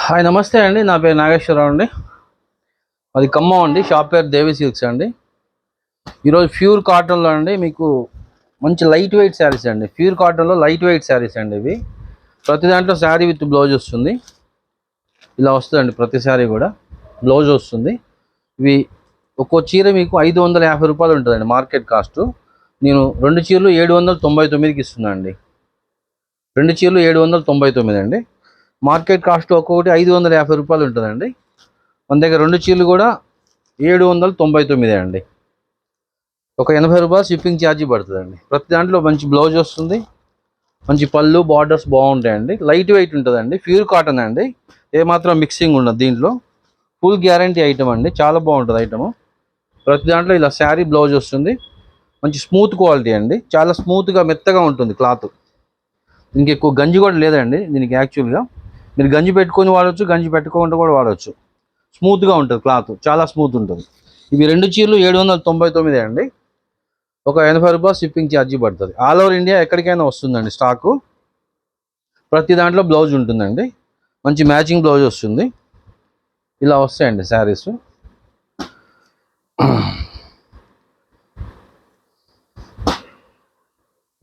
Hi నమస్తే అండి. నా పేరు నాగేశ్వరరావు అండి. అది ఖమ్మం అండి. షాప్ పేరు దేవి సిల్క్స్ అండి. ఈరోజు ప్యూర్ కాటన్లో అండి మీకు మంచి లైట్ వెయిట్ శారీస్ అండి. ప్యూర్ కాటన్లో లైట్ వెయిట్ శారీస్ అండి. ఇవి ప్రతి దాంట్లో శారీ విత్ బ్లౌజ్ వస్తుంది. ఇలా వస్తుందండి. ప్రతి శారీ కూడా బ్లౌజ్ వస్తుంది. ఇవి ఒక్కో చీర మీకు 550 రూపాయలు ఉంటుందండి మార్కెట్ కాస్ట్. నేను 2 చీరలు 799కి ఇస్తున్నాను అండి. 2 చీరలు 799 అండి. మార్కెట్ కాస్ట్ ఒక్కొక్కటి 550 రూపాయలు ఉంటుందండి. మన దగ్గర 2 చీరలు కూడా 799 అండి. ఒక 80 రూపాయలు షిప్పింగ్ ఛార్జీ పడుతుందండి. ప్రతి దాంట్లో మంచి బ్లౌజ్ వస్తుంది. మంచి పళ్ళు బార్డర్స్ బాగుంటాయండి. లైట్ వెయిట్ ఉంటుందండి. ప్యూర్ కాటన్ అండి. ఏమాత్రం మిక్సింగ్ ఉండదు దీంట్లో. ఫుల్ గ్యారంటీ ఐటమ్ అండి. చాలా బాగుంటుంది ఐటమ్. ప్రతి దాంట్లో ఇలా శారీ బ్లౌజ్ వస్తుంది. మంచి స్మూత్ క్వాలిటీ అండి. చాలా స్మూత్గా మెత్తగా ఉంటుంది క్లాత్. దీనికి ఎక్కువ గంజి కూడా లేదండి. దీనికి యాక్చువల్గా మీరు గంజి పెట్టుకొని వాడవచ్చు, గంజి పెట్టుకోకుండా కూడా వాడవచ్చు. స్మూత్గా ఉంటుంది క్లాత్. చాలా స్మూత్ ఉంటుంది. ఇవి 2 చీరలు 799 అండి. ఒక 80 రూపాయలు షిప్పింగ్ ఛార్జీ పడుతుంది. ఆల్ ఓవర్ ఇండియా ఎక్కడికైనా వస్తుందండి స్టాకు. ప్రతి దాంట్లో బ్లౌజ్ ఉంటుందండి. మంచి మ్యాచింగ్ బ్లౌజ్ వస్తుంది. ఇలా వస్తాయండి శారీస్.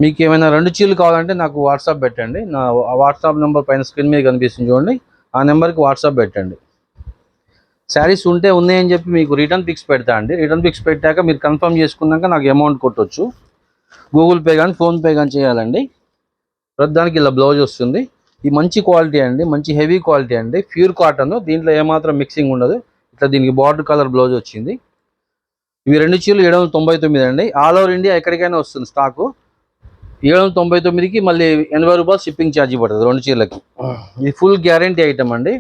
మీకు ఏమైనా 2 చీరలు కావాలంటే నాకు వాట్సాప్ పెట్టండి. నా వాట్సాప్ నెంబర్ పైన స్క్రీన్ మీద కనిపిస్తుంది చూడండి. ఆ నెంబర్కి వాట్సాప్ పెట్టండి. శారీస్ ఉంటే ఉన్నాయని చెప్పి మీకు రిటర్న్ పిక్స్ పెడతా అండి. రిటర్న్ పిక్స్ పెట్టాక మీరు కన్ఫర్మ్ చేసుకున్నాక నాకు అమౌంట్ కొట్టవచ్చు. గూగుల్ పే కానీ ఫోన్పే కానీ చేయాలండి. ప్రతిదానికి ఇలా బ్లౌజ్ వస్తుంది. ఈ మంచి క్వాలిటీ అండి. మంచి హెవీ క్వాలిటీ అండి. Pure cotton. దీంట్లో ఏమాత్రం మిక్సింగ్ ఉండదు. ఇట్లా దీనికి బార్డర్ కలర్ బ్లౌజ్ వచ్చింది. ఇవి 2 చీరలు 799 అండి. ఆల్ ఓవర్ ఇండియా ఎక్కడికైనా వస్తుంది స్టాకు. 799కి మళ్ళీ 80 రూపాయలు షిప్పింగ్ ఛార్జీ పడుతుంది 2 చీరలకి. ఇది ఫుల్ గ్యారంటీ ఐటమ్ అండి.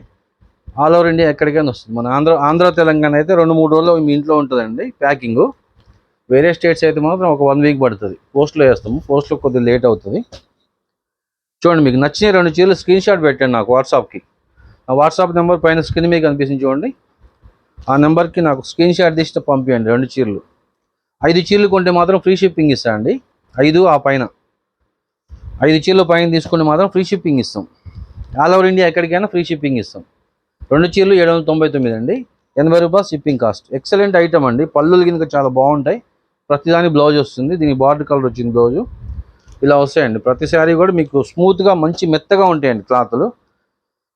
ఆల్ ఓవర్ ఇండియా ఎక్కడికైనా వస్తుంది. మన ఆంధ్ర తెలంగాణ అయితే 2-3 రోజుల్లో మీ ఇంట్లో ఉంటుందండి ప్యాకింగ్. వేరే స్టేట్స్ అయితే మాత్రం ఒక 1 వీక్ పడుతుంది. పోస్ట్లో వేస్తాము. పోస్ట్లో కొద్దిగా లేట్ అవుతుంది. చూడండి, మీకు నచ్చిన 2 చీరలు స్క్రీన్ షాట్ పెట్టండి నాకు వాట్సాప్కి. ఆ వాట్సాప్ నెంబర్ పైన స్క్రీన్ మీద కనిపిస్తుంది చూడండి. ఆ నెంబర్కి నాకు స్క్రీన్ షాట్ తీసి పంపించండి 2 చీరలు. 5 చీరలు కొంటే మాత్రం ఫ్రీ షిప్పింగ్ ఇస్తాను అండి. 5 ఆ పైన 5 చీరలు పైన తీసుకుంటే మాత్రం ఫ్రీ షిప్పింగ్ ఇస్తాం. ఆల్ ఓవర్ ఇండియా ఎక్కడికైనా ఫ్రీ షిప్పింగ్ ఇస్తాం. 2 చీరలు 799 అండి. 80 రూపాయలు షిప్పింగ్ కాస్ట్. ఎక్సలెంట్ ఐటమ్ అండి. పళ్ళులు కింద చాలా బాగుంటాయి. ప్రతిదాని బ్లౌజ్ వస్తుంది. దీనికి బార్డర్ కలర్ వచ్చింది బ్లౌజు. ఇలా వస్తాయండి. ప్రతి శారీ కూడా మీకు స్మూత్గా మంచి మెత్తగా ఉంటాయండి క్లాత్లు.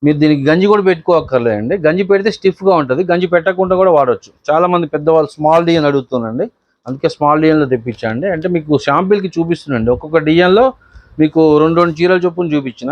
మీరు దీనికి గంజి కూడా పెట్టుకోక్కర్లేదండి. గంజి పెడితే స్టిఫ్గా ఉంటుంది. గంజి పెట్టకుండా కూడా వాడవచ్చు. చాలామంది పెద్దవాళ్ళు స్మాల్ డిజైన్ అడుగుతున్నాండి. అందుకే స్మాల్ డిజైన్లో తెప్పించండి. అంటే మీకు షాంపిల్కి చూపిస్తున్నాండి. ఒక్కొక్క డిజైన్లో మీకు 2 చీరల చొప్పున చూపించిన